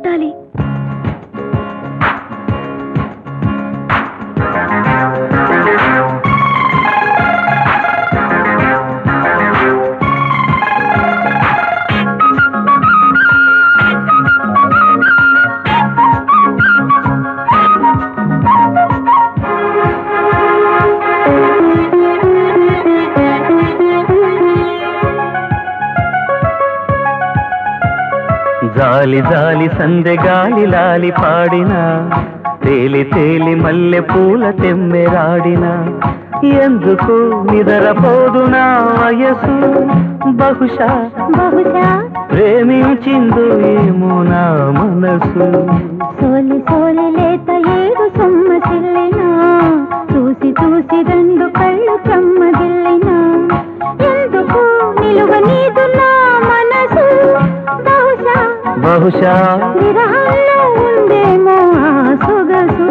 ముట్టాలి. జాలి జాలి సందె గాలి లాలి పాడిన తేలి తేలి మల్లె పూల తెమ్మెరాడిన ఎందుకు నిదరపోదునా వయసు బహుశా బహుశా ప్రేమించిందు ఏమో నా మనసు సోలి సోలి లేత ఏడు సొమ్మసిల్లినా చూసి చూసి రెండు కళ్ళు చెమ్మగిల్లినా ఎందుకు నిలువ నీదు నా మనసు బహుశా బహుశా విరహంలో ఉందేమో ఆ సొగసు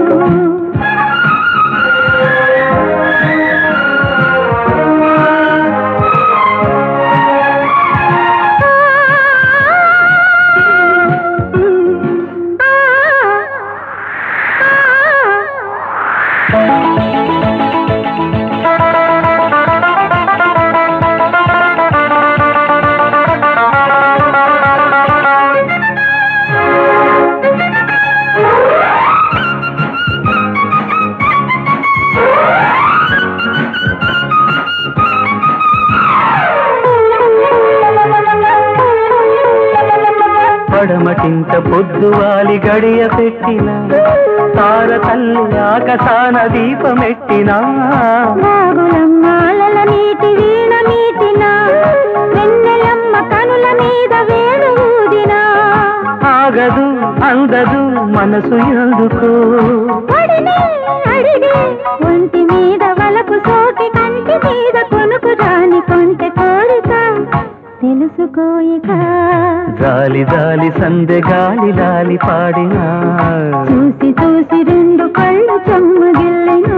పడమటింట పొద్దువాలి గడియ పెట్టిన తార తల్లి ఆకాశాన దీపమెట్టినా నాగులమ్మాలల నీటి వీణ మీటిన వెన్నెలమ్మ కనుల మీద వేణు ఊదినా ఆగదు అందదు మనసు ఎందుకు అడిగి ఒంటి మీద వలపు సోకి కంటి మీద కొనుకు రాని కొంటె కోరిక తెలుసుకోయిక జాలి జాలి సందె గాలి లాలి పాడినా చూసి చూసి రెండు కళ్ళు చెమ్మగిల్లినా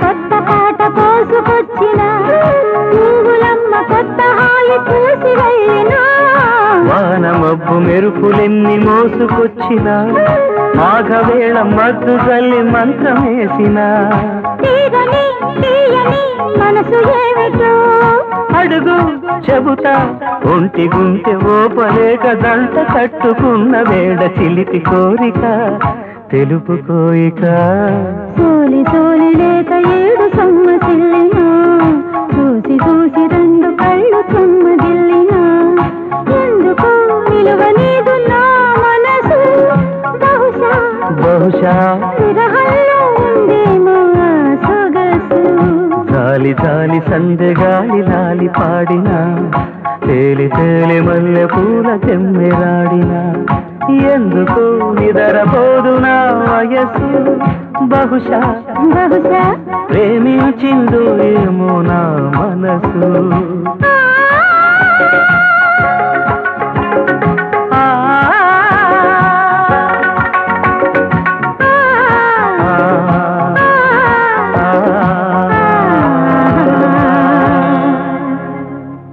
కొత్త పాట పోసుకొచ్చిన పువ్వులమ్మ కొత్త హాయి పూసి వెళ్ళినా వాన మబ్బు మెరుపులెన్ని మోసుకొచ్చిన మాఘవేళ మద్దు తల్లి మంత్రమేసిన తీగని తీయని మనసు ఏమిటో అడుగు చెబుతా ఒంటి గుంటె ఓపలేక దంట కట్టుకున్న వేడ చిలిపి కోరిక తెలుపుకోయిక సోలి సోలి లేక ఏడు సొమ్మసిల్లినా చూసి చూసి రెండు కళ్ళు చెమ్మగిల్లినా ఎందుకు నిలువ నీదు నా మనసు బహుశా బహుశా విరహంలో ఉందేమో ఆ సొగసు జాలి జాలి సందె గాలి లాలి పాడినా తేలి తేలి మల్లె పూల తెమ్మెరాడినా ఎందుకు నిదరపోదునా వయసు బహుశా బహుశా ప్రేమించిందు ఏమో నా మనసు